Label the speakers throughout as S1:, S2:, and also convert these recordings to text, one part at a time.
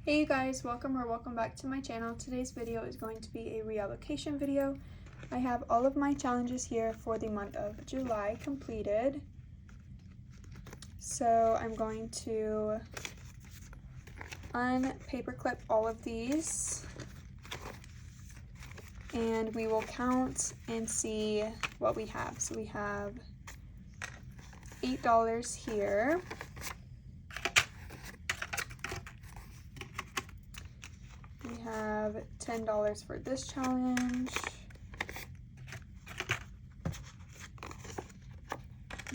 S1: Hey you guys, welcome back to my channel. Today's video is going to be a reallocation video. I have all of my challenges here for the month of July completed. So I'm going to unpaperclip all of these and we will count and see what we have. So we have $8 here. We have $10 for this challenge.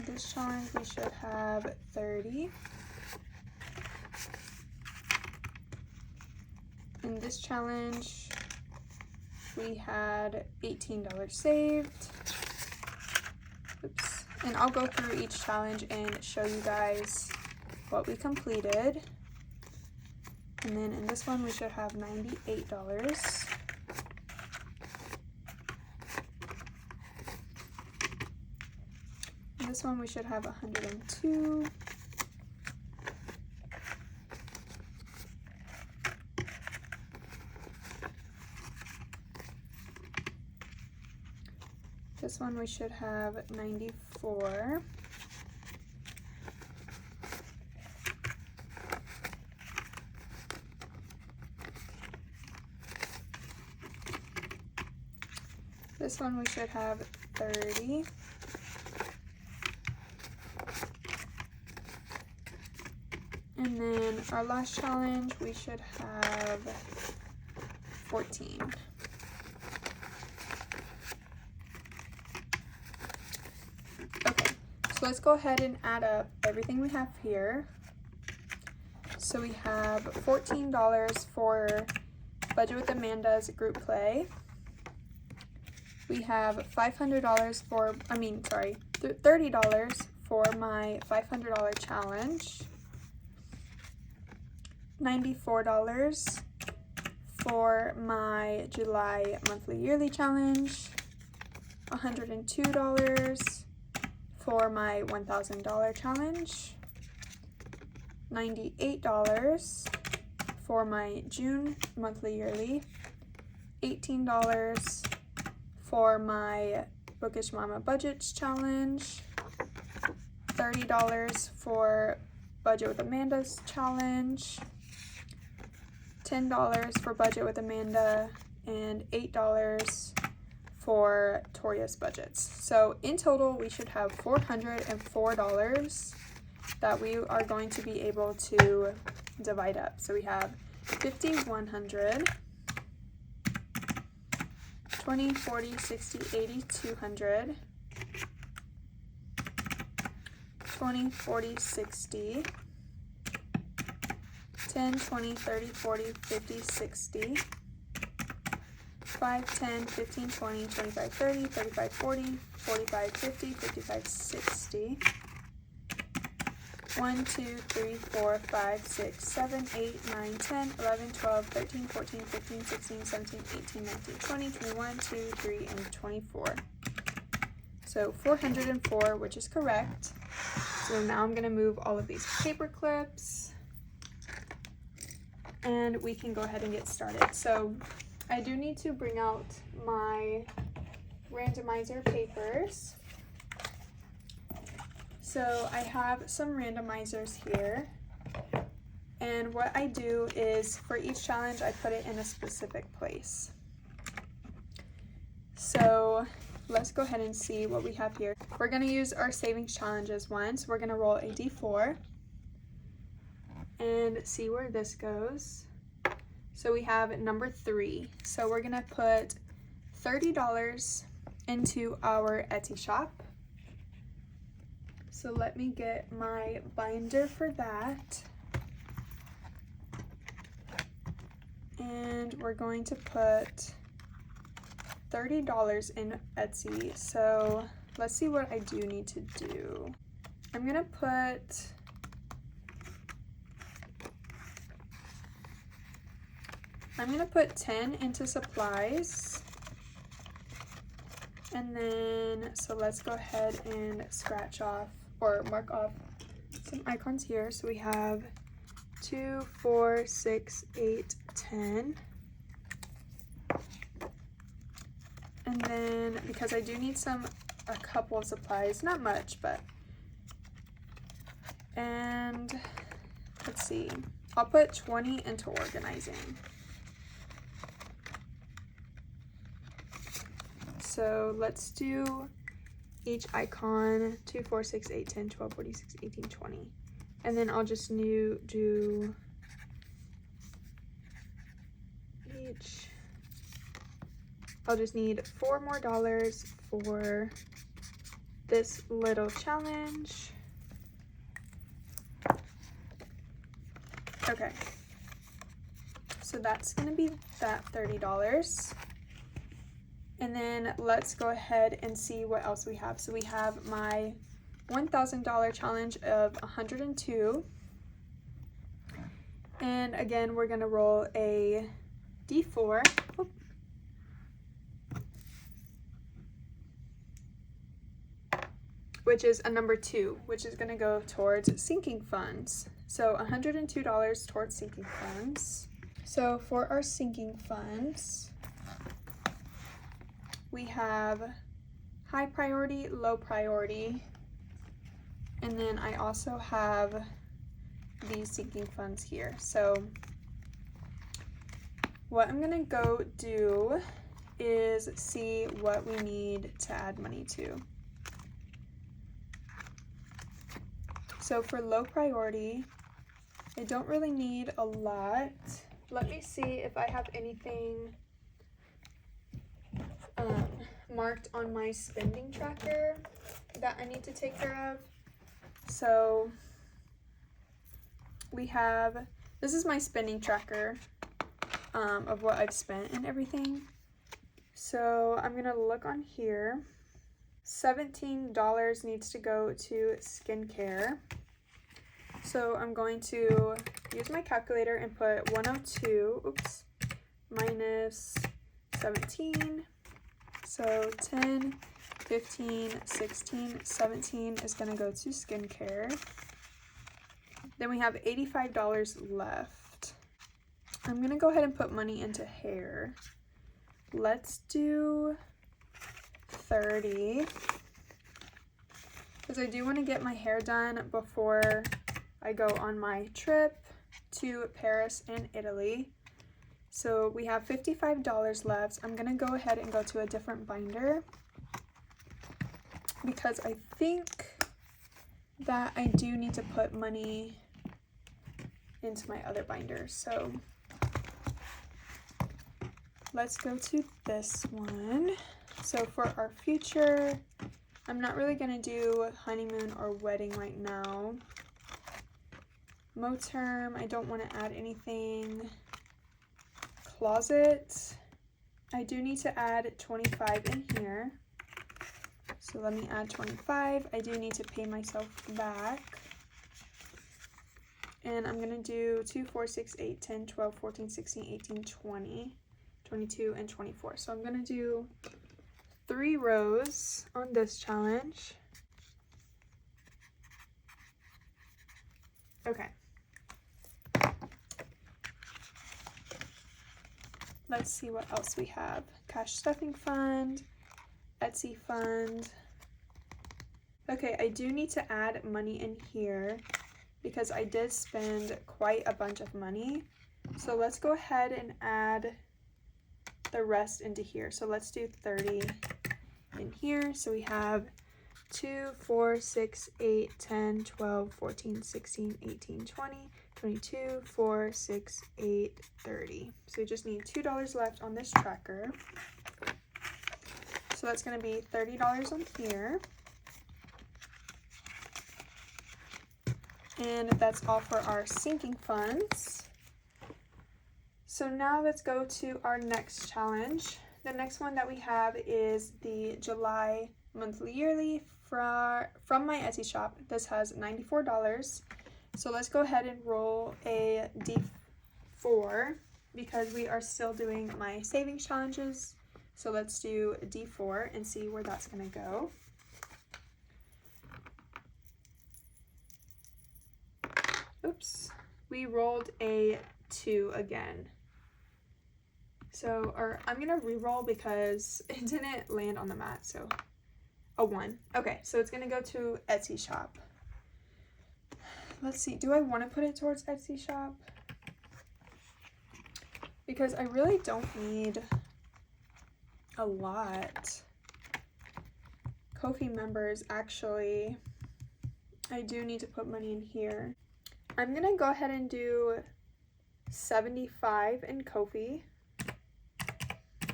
S1: This challenge we should have $30. In this challenge we had $18 saved. Oops. And I'll go through each challenge and show you guys what we completed. And then in this one we should have $98. In this one we should have $102. This one we should have $94. This one we should have $30. And then our last challenge we should have $14. Okay, so let's go ahead and add up everything we have here. So we have $14 for Budget with Amanda's group play. We have $30 for my $500 challenge. $94 for my July monthly yearly challenge. $102 for my $1,000 challenge. $98 for my June monthly yearly. $18 for my Bookish Mama Budgets challenge. $30 for Budget with Amanda's challenge. $10 for Budget with Amanda, and $8 for Toria's budgets. So in total we should have $404 that we are going to be able to divide up. So we have 50, 100, 20, 40, 60, 80, 200, 20, 40, 60, 10, 20, 30, 40, 50, 60, 5, 10, 15, 20, 25, 30, 35, 40, 45, 50, 55, 60, 1, 2, 3, 4, 5, 6, 7, 8, 9, 10, 11, 12, 13, 14, 15, 16, 17, 18, 19, 20, 21, 2, 3, and 24. So 404, which is correct. So now I'm going to move all of these paper clips and we can go ahead and get started. So I do need to bring out my randomizer papers. So I have some randomizers here, and what I do is for each challenge I put it in a specific place. So let's go ahead and see what we have here. We're going to use our savings challenge as one, so we're going to roll a d4 and see where this goes. So we have number 3, so we're going to put $30 into our Etsy shop. So let me get my binder for that. And we're going to put $30 in Etsy. So let's see what I do need to do. I'm gonna put 10 into supplies. And then, so let's go ahead and scratch off or mark off some icons here. So we have 2, 4, 6, 8, 10. And then because I do need a couple of supplies, not much, but, and let's see, I'll put 20 into organizing. So let's do each icon 2, 4, 6, 8, 10, 12, 46, 18, 20. And then I'll just do each. I'll just need $4 more for this little challenge. Okay. So that's gonna be that $30. And then let's go ahead and see what else we have. So we have my $1,000 challenge of 102. And again, we're gonna roll a D4. Oop. Which is a number 2, which is gonna go towards sinking funds. So $102 towards sinking funds. So for our sinking funds, we have high priority, low priority, and then I also have these sinking funds here. So what I'm gonna go do is see what we need to add money to. So for low priority, I don't really need a lot. Let me see if I have anything marked on my spending tracker that I need to take care of. So we have, this is my spending tracker of what I've spent and everything. So I'm gonna look on here. $17 needs to go to skincare. So I'm going to use my calculator and put 102, oops, minus 17. So 10, 15, 16, 17 is gonna go to skincare. Then we have $85 left. I'm gonna go ahead and put money into hair. Let's do 30, because I do want to get my hair done before I go on my trip to Paris and Italy. So we have $55 left. I'm gonna go ahead and go to a different binder because I think that I do need to put money into my other binder. So let's go to this one. So for our future, I'm not really gonna do honeymoon or wedding right now. Moterm, I don't want to add anything. Closet, I do need to add 25 in here. So let me add 25. I do need to pay myself back. And I'm gonna do 2, 4, 6, 8, 10, 12, 14, 16, 18, 20, 22, and 24. So I'm gonna do 3 rows on this challenge. Okay. Let's see what else we have. Cash stuffing fund, Etsy fund. Okay, I do need to add money in here because I did spend quite a bunch of money. So let's go ahead and add the rest into here. So let's do 30 in here. So we have 2, 4, 6, 8, 10, 12, 14, 16, 18, 20, 22, 4, 6, 8, 30. So we just need $2 left on this tracker. So that's going to be $30 on here. And that's all for our sinking funds. So now let's go to our next challenge. The next one that we have is the July monthly yearly from my Etsy shop. This has $94. So let's go ahead and roll a D4 because we are still doing my savings challenges. So let's do a D4 and see where that's going to go. Oops. we rolled a 2 again. So, or I'm gonna re-roll because it didn't land on the mat, so a 1. Okay, so it's gonna go to Etsy shop. Let's see, do I want to put it towards Etsy shop? Because I really don't need a lot. Kofi members, actually, I do need to put money in here. I'm gonna go ahead and do 75 in Kofi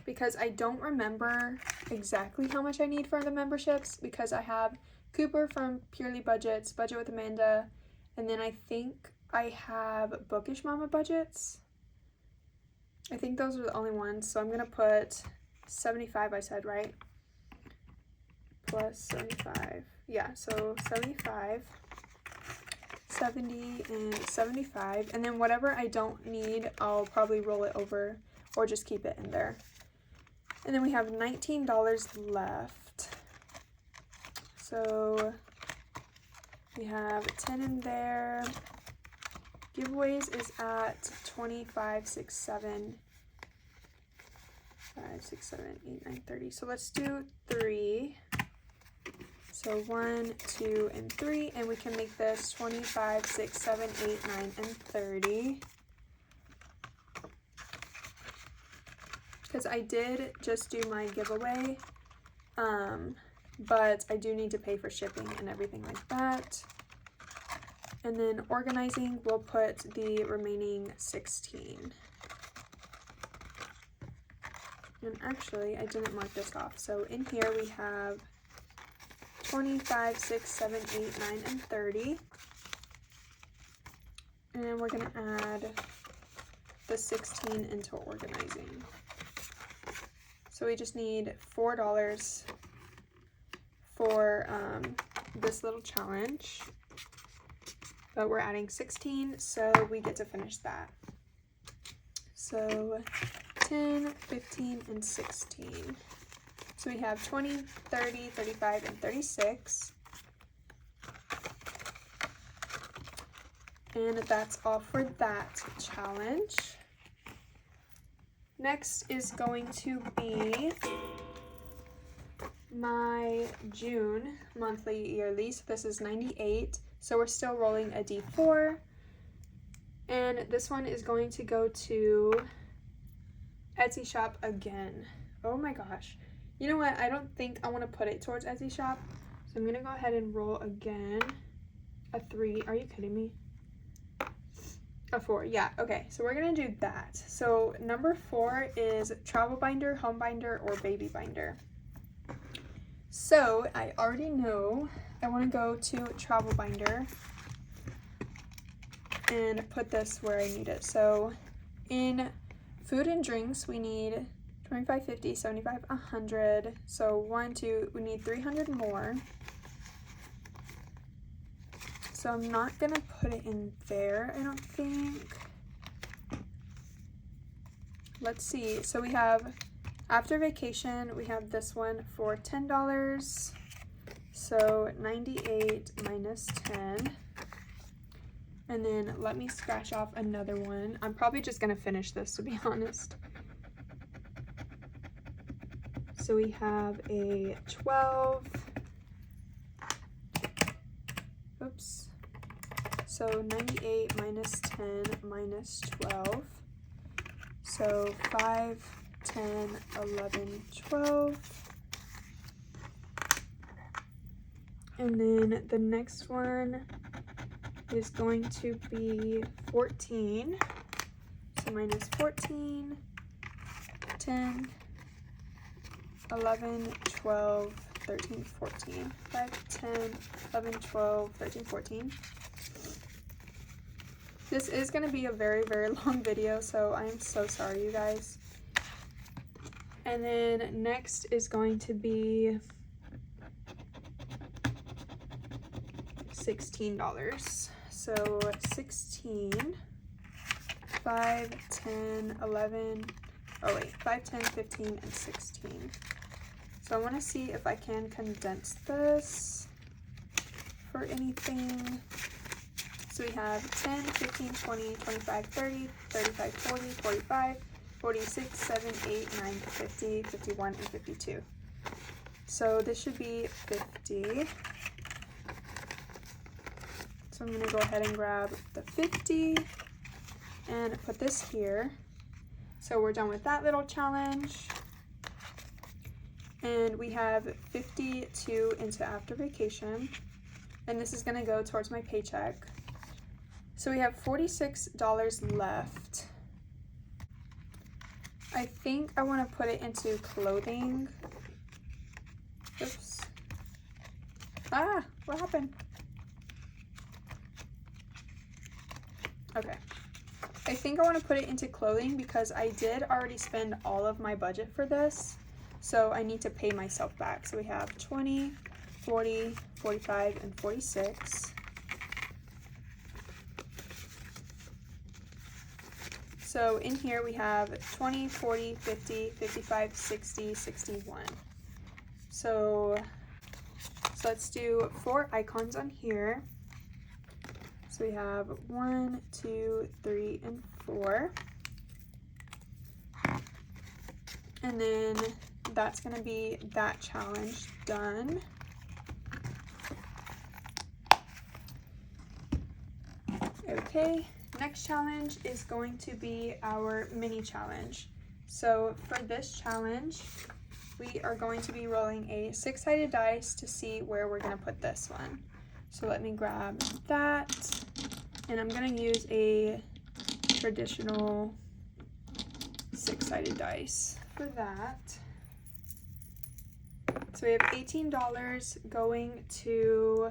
S1: because I don't remember exactly how much I need for the memberships, because I have Cooper from Purely Budgets, Budget with Amanda, and then I think I have Bookish Mama Budgets. I think those are the only ones, so I'm gonna put 75, I said, right? Plus 75. Yeah, so 75, 70, and 75. And then whatever I don't need, I'll probably roll it over or just keep it in there. And then we have $19 left. So we have 10 in there. Giveaways is at 25, 6, 7, 5, 6, 7, 8, 9, 30. So let's do 3. So 1, 2, and 3, and we can make this 25, 6, 7, 8, 9, and 30. Because I did just do my giveaway, but I do need to pay for shipping and everything like that. And then organizing, we'll put the remaining 16. And actually, I didn't mark this off. So in here we have 25, 6, 7, 8, 9, and 30. And we're going to add the 16 into organizing. So we just need $4 for this little challenge. But we're adding 16, so we get to finish that. So 10, 15, and 16. So we have 20, 30, 35, and 36. And that's all for that challenge. Next is going to be my June monthly yearly. So this is 98. So we're still rolling a D4. And this one is going to go to Etsy shop again. Oh my gosh. You know what? I don't think I want to put it towards Etsy shop. So I'm going to go ahead and roll again. A 3. Are you kidding me? A 4. Yeah. Okay. So we're going to do that. So number 4 is travel binder, home binder, or baby binder. So I already know I want to go to travel binder and put this where I need it. So in food and drinks, we need 25, 50, 75, 100. So 1, 2, we need 300 more. So I'm not gonna put it in there, I don't think. Let's see. So we have after vacation, we have this one for $10. So 98 minus 10. And then let me scratch off another one. I'm probably just gonna finish this, to be honest. So we have a 12. Oops. So 98 minus 10 minus 12. So 5, 10, 11, 12. And then the next one is going to be 14. So minus 14, 10, 11, 12, 13, 14. 5, 10, 11, 12, 13, 14. This is going to be a very, very long video, so I am so sorry, you guys. And then next is going to be $16. So 16, 5, 10, 11, oh wait, 5, 10, 15, and 16. So I want to see if I can condense this for anything. So So we have 10, 15, 20, 25, 30, 35, 40, 45, 46, 7, 8, 9, 50, 51, and 52. So this should be 50. So I'm going to go ahead and grab the 50 and put this here. So we're done with that little challenge. And we have 52 into after vacation. And this is going to go towards my paycheck. So we have $46 left. I think I want to put it into clothing. Oops. Ah, what happened? Okay. I think I want to put it into clothing because I did already spend all of my budget for this. So I need to pay myself back. So we have 20, 40, 45, and 46. So in here we have 20, 40, 50, 55, 60, 61. So let's do 4 icons on here. So we have 1, 2, 3, and 4. And then that's going to be that challenge done. Okay, next challenge is going to be our mini challenge. So for this challenge, we are going to be rolling a 6-sided dice to see where we're going to put this one. So let me grab that, and I'm going to use a traditional 6-sided dice for that. So we have $18 going to,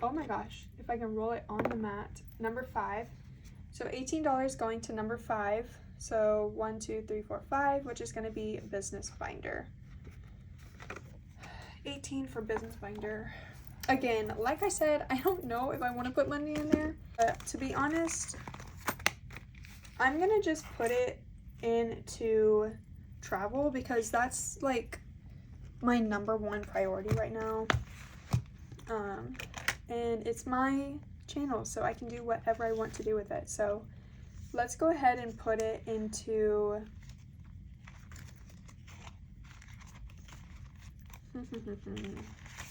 S1: oh my gosh, if I can roll it on the mat, number 5. So $18 going to number 5. So 1, 2, 3, 4, 5, which is going to be business binder. 18 for business binder. Again, like I said, I don't know if I want to put money in there, but to be honest, I'm going to just put it into travel because that's like my number 1 priority right now. And it's my channel, so I can do whatever I want to do with it. So let's go ahead and put it into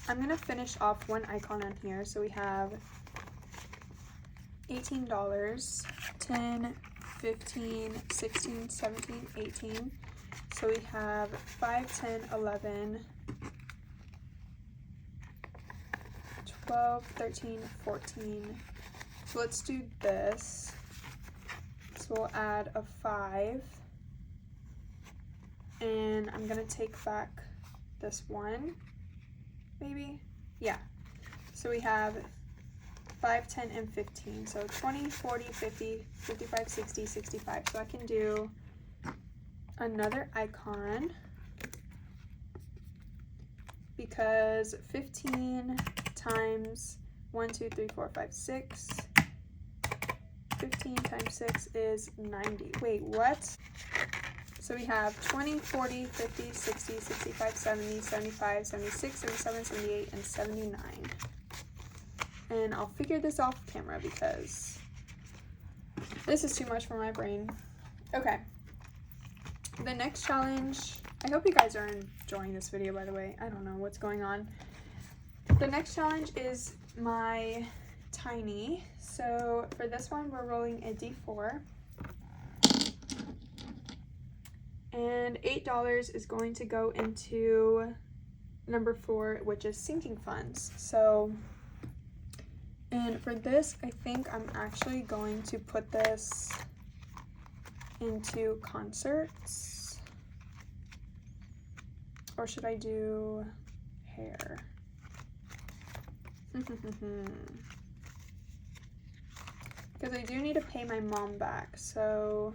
S1: I'm going to finish off 1 icon on here. So we have $18, 10, 15, 16, 17, 18. So we have 5, 10, 11, 12, 13, 14. So let's do this. So we'll add a 5. And I'm going to take back this 1, maybe? Yeah. So we have 5, 10, and 15. So 20, 40, 50, 55, 60, 65. So I can do another icon because 15 times 1, 2, 3, 4, 5, 6. 15 times 6 is 90. Wait, what? So we have 20, 40, 50, 60, 65, 70, 75, 76, 77, 78, and 79. And I'll figure this off camera because this is too much for my brain. Okay. The next challenge, I hope you guys are enjoying this video, by the way. I don't know what's going on. The next challenge is my tiny. So for this one, we're rolling a D4. And $8 is going to go into number 4, which is sinking funds. So, and for this, I think I'm actually going to put this into concerts. Or should I do hair? Because I do need to pay my mom back, so,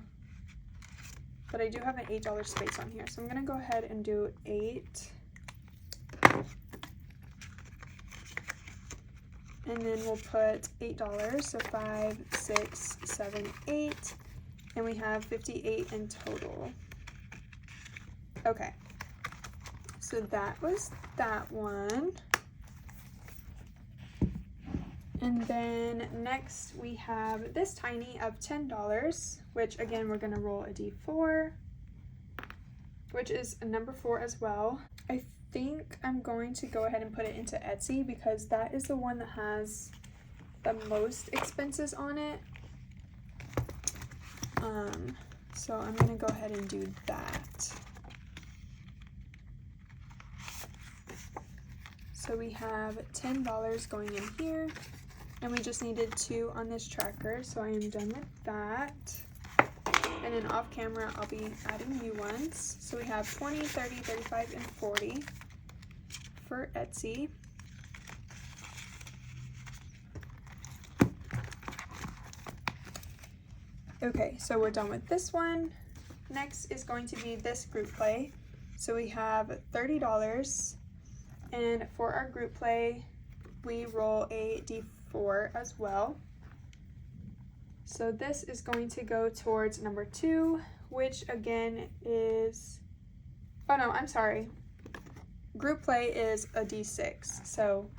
S1: but I do have an $8 space on here, so I'm gonna go ahead and do 8. And then we'll put $8, so 5, 6, 7, 8, and we have 58 in total. Okay, so that was that one. And then next we have this tiny of $10, which again, we're gonna roll a D4, which is a number 4 as well. I think I'm going to go ahead and put it into Etsy because that is the one that has the most expenses on it. So I'm gonna go ahead and do that. So we have $10 going in here, and we just needed 2 on this tracker, so I am done with that. And then off camera, I'll be adding new ones. So we have 20, 30, 35, and 40 for Etsy. Okay, so we're done with this one. Next is going to be this group play. So we have $30, and for our group play, we roll a D4 as well. So this is going to go towards number 2, which again is, oh no, I'm sorry. Group play is a D6. So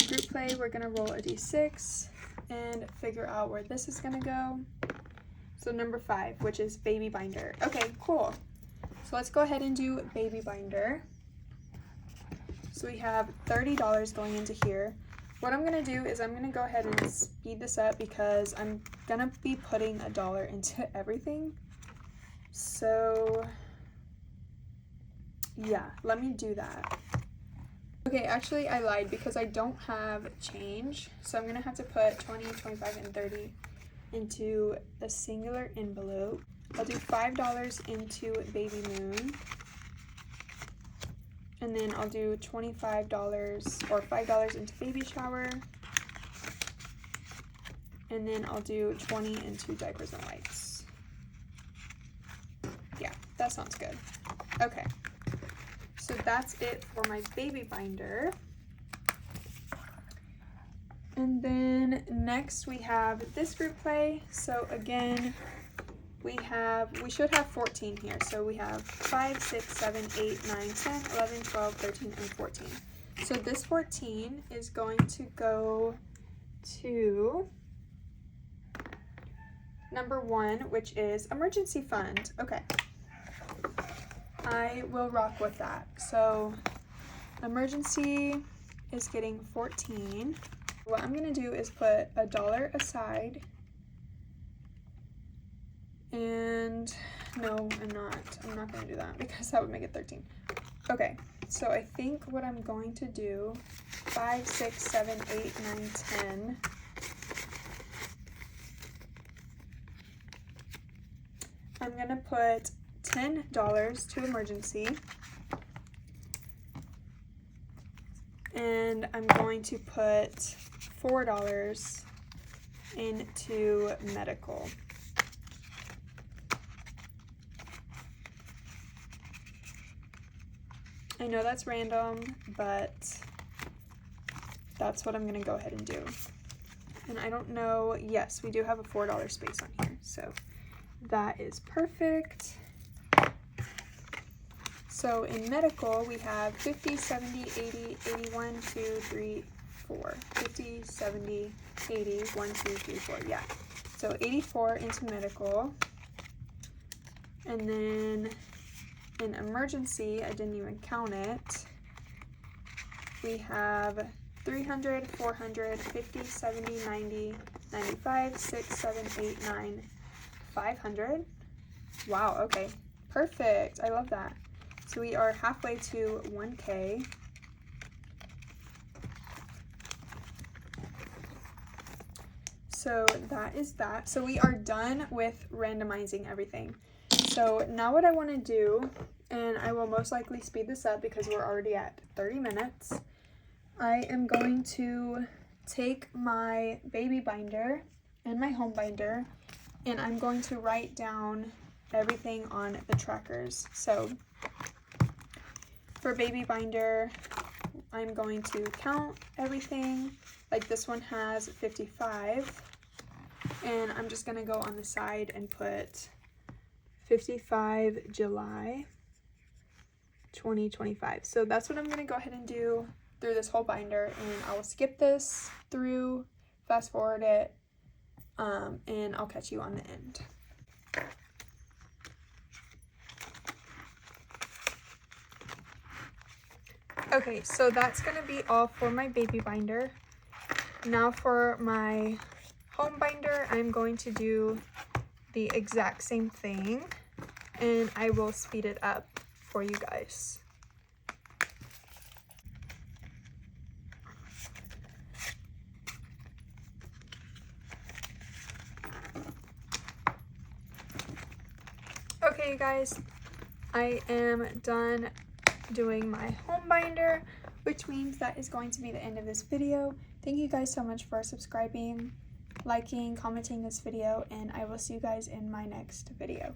S1: group play, we're gonna roll a D6 and figure out where this is gonna go. So number 5, which is baby binder. Okay, cool. So let's go ahead and do baby binder. So we have $30 going into here. What I'm gonna do is I'm gonna go ahead and speed this up because I'm gonna be putting $1 into everything. So yeah, let me do that. Okay, actually I lied because I don't have change. So I'm gonna have to put 20, 25, and 30 into a singular envelope. I'll do $5 into baby moon. And then I'll do $25 or $5 into baby shower. And then I'll do 20 into diapers and wipes. Yeah, that sounds good. Okay, so that's it for my baby binder. And then next we have this group play. So again, we should have 14 here. So we have 5, 6, 7, 8, 9, 10, 11, 12, 13, and 14. So this 14 is going to go to number 1, which is emergency fund. Okay, I will rock with that. So emergency is getting 14. What I'm gonna do is put $1 aside. And no, I'm not gonna do that because that would make it 13. Okay, so I think what I'm going to do, 5, 6, 7, 8, 9, 10. I'm gonna put $10 to emergency. And I'm going to put $4 into medical. I know that's random, but that's what I'm gonna go ahead and do. And I don't know, yes, we do have a $4 space on here, so that is perfect. So in medical, we have 50, 70, 80, 81, 2, 3, 4. 50, 70, 80, 1, 2, 3, 4, yeah. So 84 into medical. And then in emergency, I didn't even count it. We have 300, 400, 50, 70, 90, 95, 6, 7, 8, 9, 500. Wow, okay, perfect. I love that. So we are halfway to 1K. So that is that. So we are done with randomizing everything. So now what I want to do, and I will most likely speed this up because we're already at 30 minutes. I am going to take my baby binder and my home binder, and I'm going to write down everything on the trackers. So for baby binder, I'm going to count everything. Like this one has 55, and I'm just gonna go on the side and put 55 July 2025. So that's what I'm gonna go ahead and do through this whole binder, and I will skip this through fast forward it, and I'll catch you on the end. Okay, so that's going to be all for my baby binder. Now for my home binder, I'm going to do the exact same thing, and I will speed it up for you guys. Okay, guys, I am done doing my home binder, which means that is going to be the end of this video. Thank you guys so much for subscribing, liking, commenting this video, and I will see you guys in my next video.